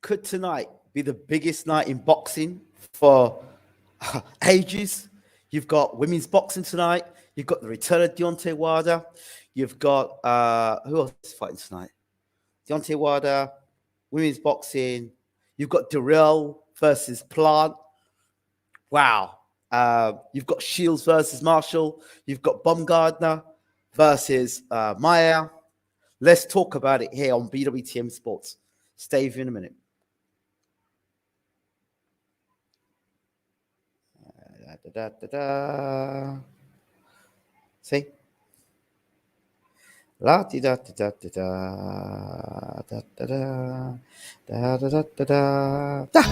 could tonight be the biggest night in boxing for ages? You've got women's boxing tonight. You've got the return of Deontay Wilder. You've got who else is fighting tonight? Deontay Wilder, women's boxing. You've got Durrell versus Plant. Wow. You've got Shields versus Marshall. You've got Baumgardner versus Maya. Let's talk about it here on BWTM Sports. Stay with you in a minute. See? La di da da da da da da da da da da da da.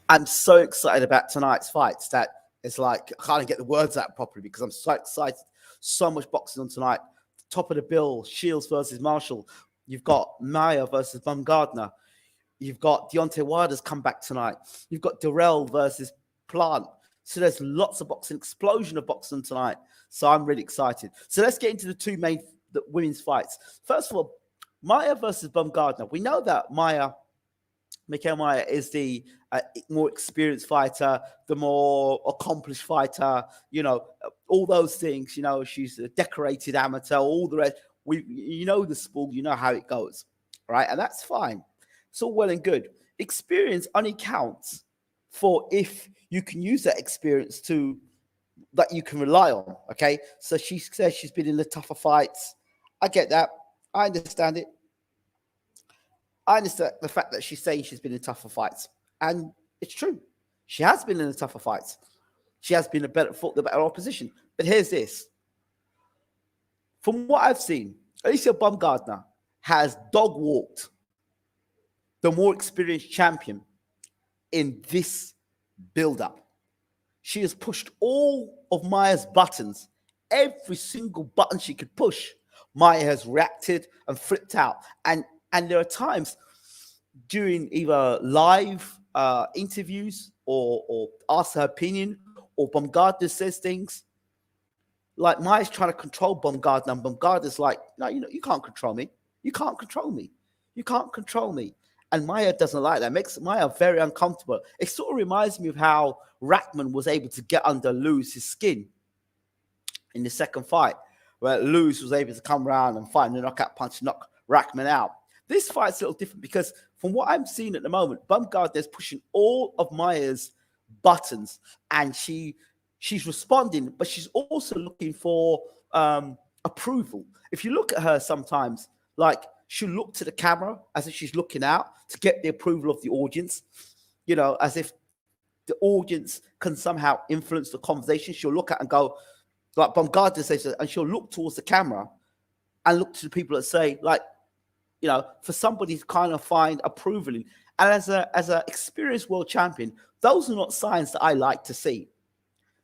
I'm so excited about tonight's fights that it's like I can't get the words out properly because I'm so excited. So much boxing on tonight. Top of the bill, Shields versus Marshall. You've got Maya versus Baumgardner. You've got Deontay Wilder's come back tonight. You've got Durrell versus Plant. So there's lots of boxing, explosion of boxing tonight. So I'm really excited. So let's get into the two main women's fights. First of all, Maya versus Baumgardner. We know that Mikael Maya is the more experienced fighter, the more accomplished fighter, all those things. She's a decorated amateur, all the rest. The sport, you know how it goes, right? And that's fine. It's all well and good. Experience only counts for if you can use that experience that you can rely on, okay? So she says she's been in the tougher fights. I get that. I understand it. I understand the fact that she's saying she's been in tougher fights. And it's true. She has been in the tougher fights. She has been the better opposition. But here's this. From what I've seen, Alicia Baumgardner has dog-walked the more experienced champion in this build-up. She has pushed all of Maya's buttons. Every single button she could push, Maya has reacted and flipped out. And there are times during either live interviews or ask her opinion, or Baumgardner says things like Maya's trying to control Baumgardner, and Baumgardner's like, no, you can't control me. You can't control me. You can't control me. And Maya doesn't like that. It makes Maya very uncomfortable. It sort of reminds me of how Rackman was able to get under Lewis's skin in the second fight, where Lewis was able to come around and find the knockout punch, knock Rackman out. This fight's a little different because from what I'm seeing at the moment, Baumgardner is pushing all of Maya's buttons, and she's responding, but she's also looking for approval. If you look at her sometimes, like she'll look to the camera as if she's looking out to get the approval of the audience, as if the audience can somehow influence the conversation. She'll look at and go, like Baumgardner says, and she'll look towards the camera and look to the people that say, like, for somebody to kind of find approval. And as a experienced world champion, those are not signs that I like to see.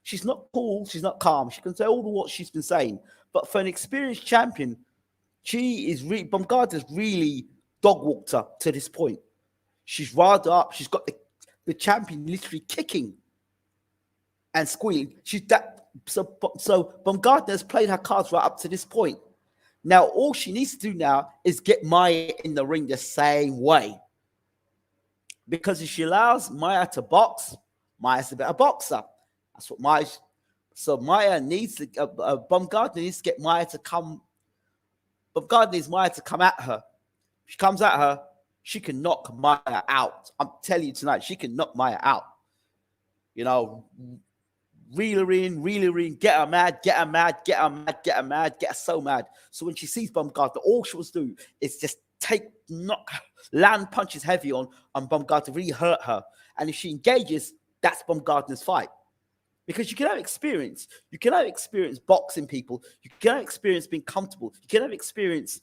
She's not cool. She's not calm. She can say all the what she's been saying. But for an experienced champion, Baumgardner's really dog-walked her to this point. She's riled up. She's got the champion literally kicking and squealing. So Baumgardner's played her cards right up to this point. Now, all she needs to do now is get Maya in the ring the same way. Because if she allows Maya to box, Maya's a better boxer. That's what Maya... So Maya needs to... Baumgardner needs to get Maya to come... Baumgardner needs Maya to come at her. If she comes at her, she can knock Maya out. I'm telling you tonight, she can knock Maya out. Reel her in, get her mad, get her so mad. So when she sees Baumgardner, all she wants to do is just land punches heavy on Baumgardner to really hurt her. And if she engages, that's Baumgardner's fight. Because you can have experience. You can have experience boxing people. You can have experience being comfortable. You can have experience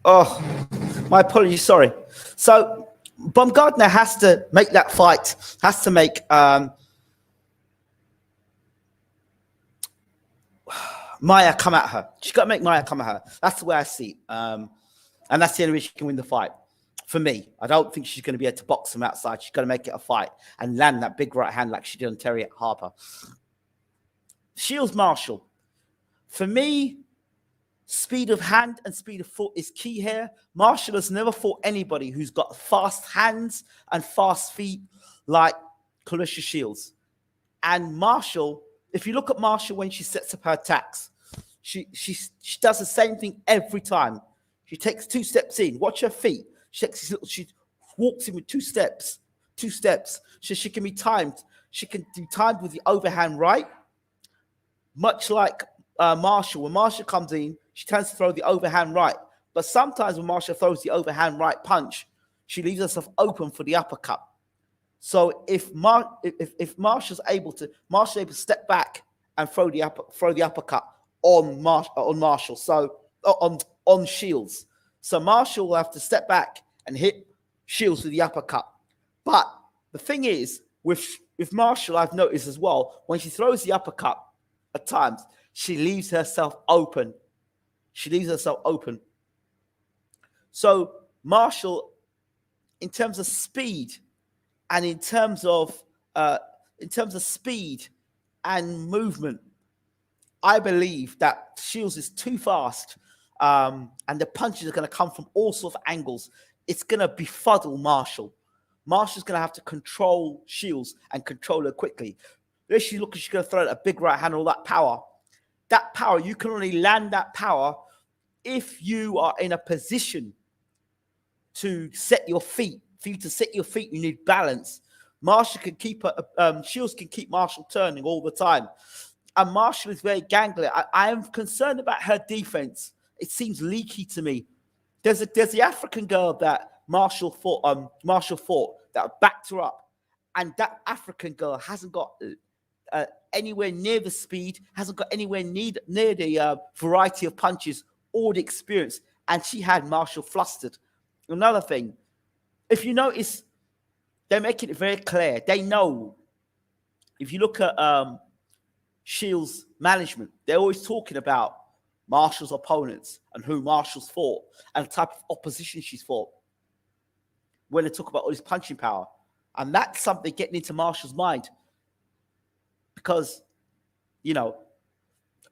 Oh, my apologies. Sorry. So Baumgardner has to make that fight. Has to make Maya come at her. She's got to make Maya come at her. That's the way I see it. And that's the only way she can win the fight. For me, I don't think she's going to be able to box him outside. She's going to make it a fight and land that big right hand like she did on Terry Harper. Shields Marshall. For me, speed of hand and speed of foot is key here. Marshall has never fought anybody who's got fast hands and fast feet like Claressa Shields. And Marshall, if you look at Marshall when she sets up her attacks, she does the same thing every time. She takes 2 steps in. Watch her feet. She walks in with 2 steps. 2 steps. So she can be timed. She can be timed with the overhand right, much like Marshall. When Marshall comes in, she tends to throw the overhand right. But sometimes when Marshall throws the overhand right punch, she leaves herself open for the uppercut. So if Marshall's able to step back and throw the uppercut on Marshall, so on Shields. So Marshall will have to step back and hit Shields with the uppercut. But the thing is, with Marshall, I've noticed as well, when she throws the uppercut, at times, she leaves herself open. So Marshall, in terms of speed and in terms of speed and movement, I believe that Shields is too fast, and the punches are going to come from all sorts of angles. It's going to befuddle Marshall. Marshall's going to have to control Shields and control her quickly. She's going to throw a big right hand, all that power. That power, you can only land that power if you are in a position to set your feet. For you to set your feet, you need balance. Marshall can keep Shields can keep Marshall turning all the time. And Marshall is very gangly. I am concerned about her defense. It seems leaky to me. There's the African girl that Marshall fought that backed her up, and that African girl hasn't got anywhere near the speed, hasn't got anywhere near the variety of punches or the experience, and she had Marshall flustered. Another thing, if you notice, they're making it very clear. They know. If you look at Shields' management, they're always talking about Marshall's opponents and who Marshall's fought and the type of opposition she's fought when they talk about all his punching power. And that's something getting into Marshall's mind because,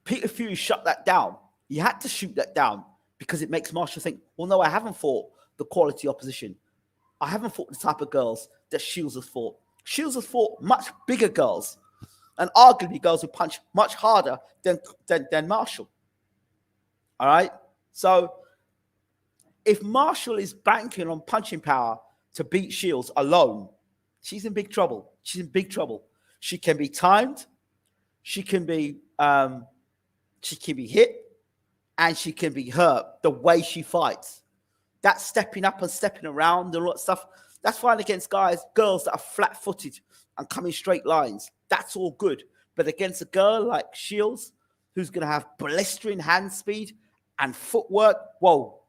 Peter Fury shut that down. He had to shoot that down because it makes Marshall think, well, no, I haven't fought the quality opposition. I haven't fought the type of girls that Shields has fought. Shields has fought much bigger girls and arguably girls who punch much harder than Marshall. All right? So if Marshall is banking on punching power to beat Shields alone, she's in big trouble. She can be timed, she can be hit, and she can be hurt the way she fights. That stepping up and stepping around and all that stuff, that's fine against girls that are flat-footed and come in straight lines. That's all good. But against a girl like Shields, who's going to have blistering hand speed and footwork, whoa.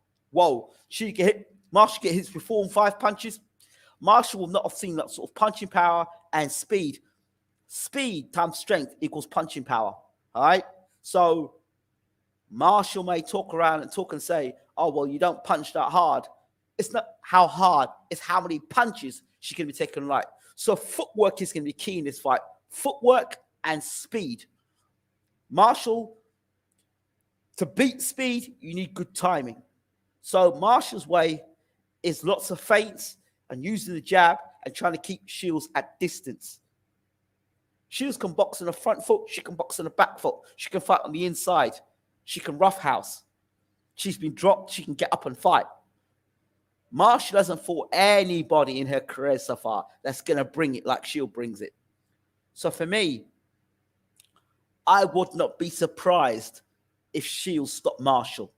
She get hit. Marshall get hit with 4 and 5 punches. Marshall will not have seen that sort of punching power and speed. Speed times strength equals punching power. All right? So Marshall may talk around and talk and say, oh, well, you don't punch that hard. It's not how hard, it's how many punches she can be taken right. So footwork is going to be key in this fight. Footwork and speed. Marshall, to beat speed, you need good timing. So Marshall's way is lots of feints and using the jab and trying to keep Shields at distance. Shields can box on the front foot. She can box on the back foot. She can fight on the inside. She can roughhouse. She's been dropped. She can get up and fight. Marshall hasn't fought anybody in her career so far that's going to bring it like Shield brings it. So for me, I would not be surprised if Shield stopped Marshall.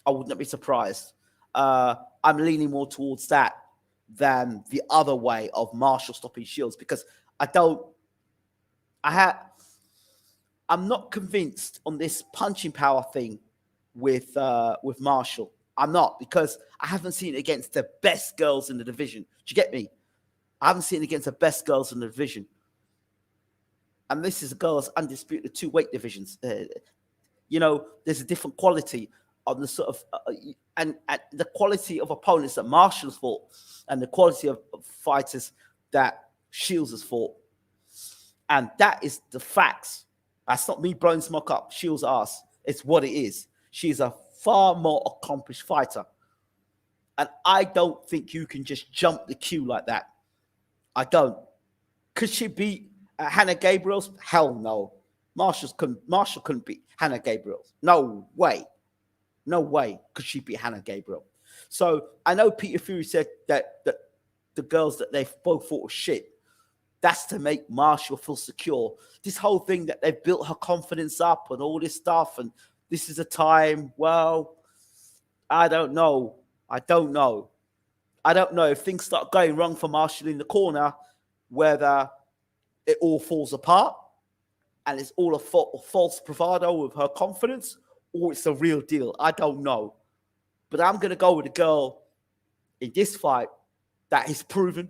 I would not be surprised. I'm leaning more towards that than the other way of Marshall stopping Shields because I'm not convinced on this punching power thing with Marshall. I'm not, because I haven't seen it against the best girls in the division. Do you get me? I haven't seen it against the best girls in the division. And this is a girl's undisputed 2 weight divisions. You know, there's a different quality on the sort of, and the quality of opponents that Marshall's fought and the quality of fighters that Shields has fought. And that is the facts. That's not me blowing smoke up Shields' ass. It's what it is. She's a far more accomplished fighter. And I don't think you can just jump the queue like that. I don't. Could she beat Hannah Gabriels? Hell no. Marshall couldn't beat Hannah Gabriels. No way. No way could she beat Hannah Gabriel. So I know Peter Fury said that the girls that they both fought were shit. That's to make Marshall feel secure. This whole thing that they've built her confidence up and all this stuff, and this is a time, well, I don't know. I don't know if things start going wrong for Marshall in the corner, whether it all falls apart and it's all a false bravado with her confidence, or it's a real deal. I don't know. But I'm going to go with a girl in this fight that is proven.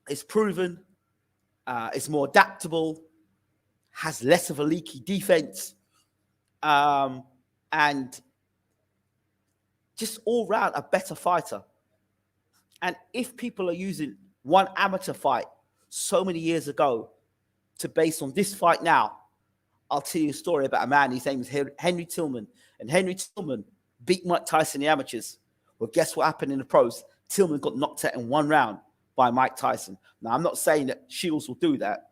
It's proven. It's more adaptable, has less of a leaky defense, and just all round a better fighter. And if people are using one amateur fight so many years ago to base on this fight now, I'll tell you a story about a man. His name is Henry Tillman. And Henry Tillman beat Mike Tyson in the amateurs. Well, guess what happened in the pros? Tillman got knocked out in 1 round by Mike Tyson. Now, I'm not saying that Shields will do that,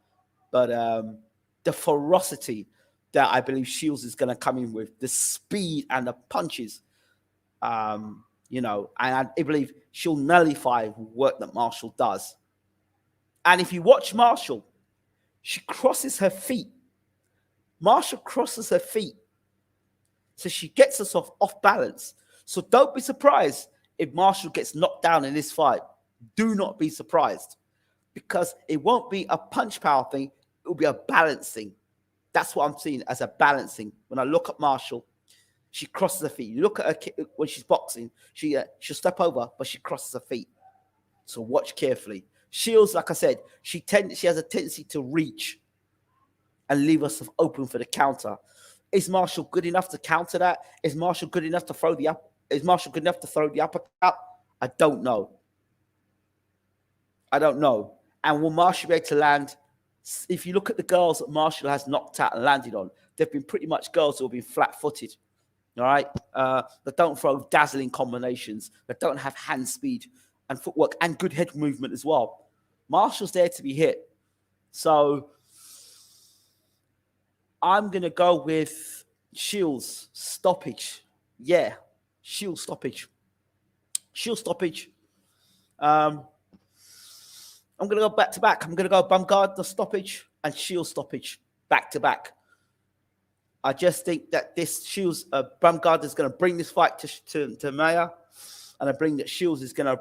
but the ferocity that I believe Shields is going to come in with, the speed and the punches, you know, and I believe she'll nullify work that Marshall does. And if you watch Marshall, she crosses her feet. Marshall crosses her feet. So she gets us off balance. So don't be surprised if Marshall gets knocked down in this fight. Do not be surprised, because it won't be a punch power thing. It will be a balancing. That's what I'm seeing as a balancing. When I look at Marshall, she crosses her feet. You look at her when she's boxing, she'll step over, but she crosses her feet. So watch carefully. Shields, like I said, she has a tendency to reach and leave us open for the counter. Is Marshall good enough to counter that? Is Marshall good enough to throw the uppercut? I don't know. And will Marshall be able to land? If you look at the girls that Marshall has knocked out and landed on, they've been pretty much girls who have been flat-footed. All right, that don't throw dazzling combinations, that don't have hand speed and footwork and good head movement as well. Marshall's there to be hit. So I'm going to go with Shields stoppage. Yeah, Shields stoppage. I'm going to go back to back. I'm going to go Baumgardner stoppage and Shields stoppage back to back. I just think that this Shields, Baumgardner is going to bring this fight to Maya, and I bring that Shields is going to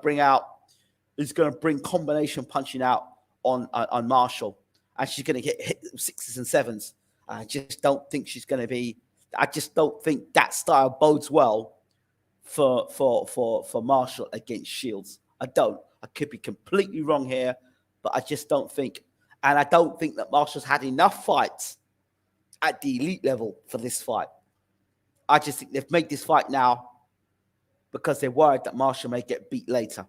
bring combination punching out on Marshall, and she's going to get hit 6s and 7s. I just don't think she's going to be. I just don't think that style bodes well for Marshall against Shields. I don't. I could be completely wrong here, but I just don't think. And I don't think that Marshall's had enough fights at the elite level for this fight. I just think they've made this fight now because they're worried that Marshall may get beat later.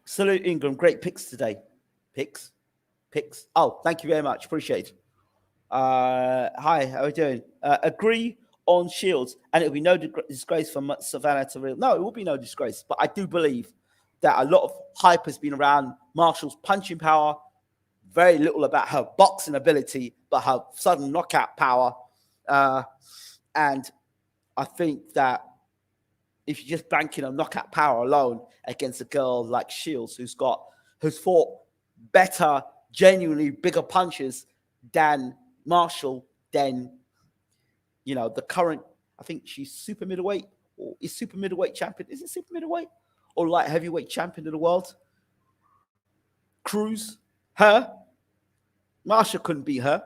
Salute Ingram. Great picks today. Picks. Oh, thank you very much. Appreciate it. Hi, how are we doing? Agree on Shields, and it'll be no disgrace for Savannah to real. No, it will be no disgrace. But I do believe that a lot of hype has been around Marshall's punching power. Very little about her boxing ability, but her sudden knockout power. And I think that if you're just banking on knockout power alone against a girl like Shields, who's fought better, genuinely bigger punches than Marshall, then, you know, the current, I think she's super middleweight, or is super middleweight champion. Is it super middleweight or light heavyweight champion of the world? Cruz, her. Marshall couldn't beat her.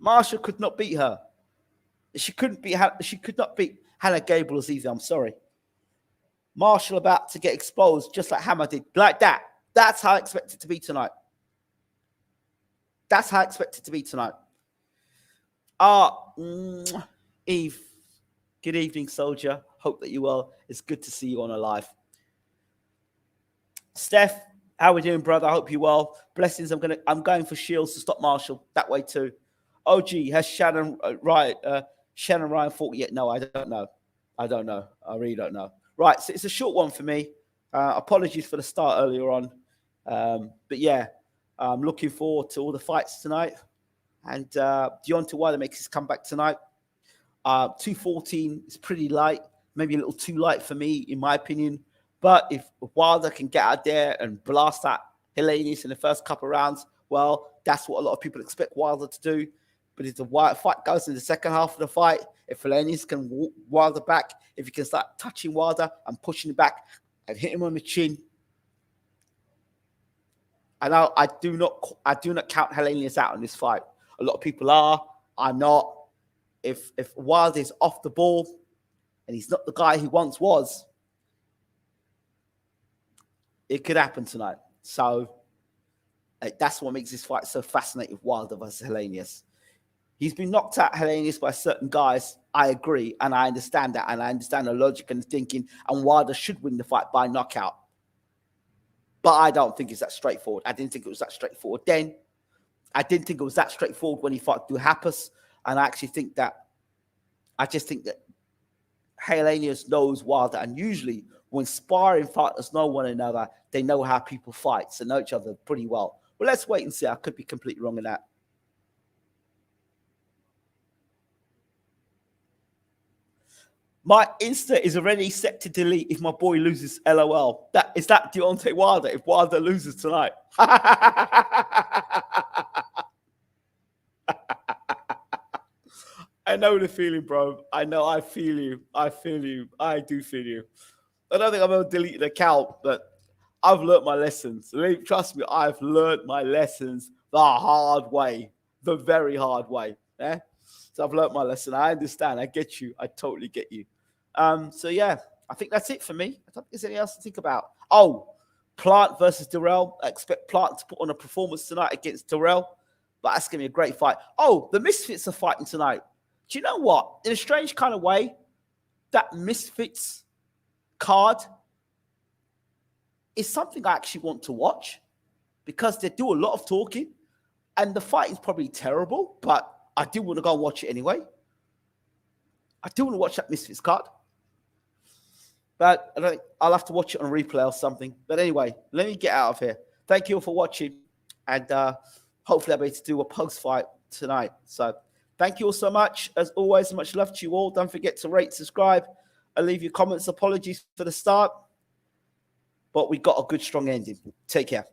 Marshall could not beat her. She could not beat Hannah Gable as easy. I'm sorry. Marshall about to get exposed just like Hammer did. Like that. That's how I expect it to be tonight. That's how I expect it to be tonight. Eve. Good evening, soldier. Hope that you're well. It's good to see you on alive. Steph, how we doing, brother? I hope you're well. Blessings. I'm going for Shields to stop Marshall that way too. OG, has Shannon Ryan fought yet? No, I don't know. I really don't know. Right, so it's a short one for me. Apologies for the start earlier on. But yeah, I'm looking forward to all the fights tonight. And Deontay Wilder makes his comeback tonight. 214 is pretty light, maybe a little too light for me, in my opinion. But if Wilder can get out there and blast at Helenius in the first couple of rounds, well, that's what a lot of people expect Wilder to do. But if the fight goes in the second half of the fight, if Helenius can walk Wilder back, if he can start touching Wilder and pushing him back and hit him on the chin, I do not count Helenius out in this fight. A lot of people are. I'm not. If Wilder is off the ball and he's not the guy he once was, it could happen tonight. So that's what makes this fight so fascinating with Wilder versus Helenius. He's been knocked out, Helenius, by certain guys. I agree, and I understand that, and I understand the logic and thinking, and Wilder should win the fight by knockout. But I don't think it's that straightforward. I didn't think it was that straightforward then. I didn't think it was that straightforward when he fought Duhaupas, and I just think that Helenius knows Wilder, and usually when sparring fighters know one another, they know how people fight, so know each other pretty well. Well, let's wait and see. I could be completely wrong in that. My Insta is already set to delete if my boy loses. LOL. Is that Deontay Wilder if Wilder loses tonight? I know the feeling, bro. I know. I feel you. I do feel you. I don't think I'm going to delete the account, but I've learned my lessons. Trust me, I've learned my lessons the hard way, the very hard way. Yeah? So I've learned my lesson. I understand. I get you. I totally get you. So yeah, I think that's it for me. I don't think there's anything else to think about. Oh, Plant versus Durrell. I expect Plant to put on a performance tonight against Durrell, but that's going to be a great fight. Oh, the Misfits are fighting tonight. Do you know what? In a strange kind of way, that Misfits card is something I actually want to watch because they do a lot of talking and the fight is probably terrible, but I do want to go and watch it anyway. I do want to watch that Misfits card. But I'll have to watch it on replay or something. But anyway, let me get out of here. Thank you all for watching. And hopefully I'll be able to do a post-fight tonight. So thank you all so much. As always, much love to you all. Don't forget to rate, subscribe, and leave your comments. Apologies for the start. But we got a good, strong ending. Take care.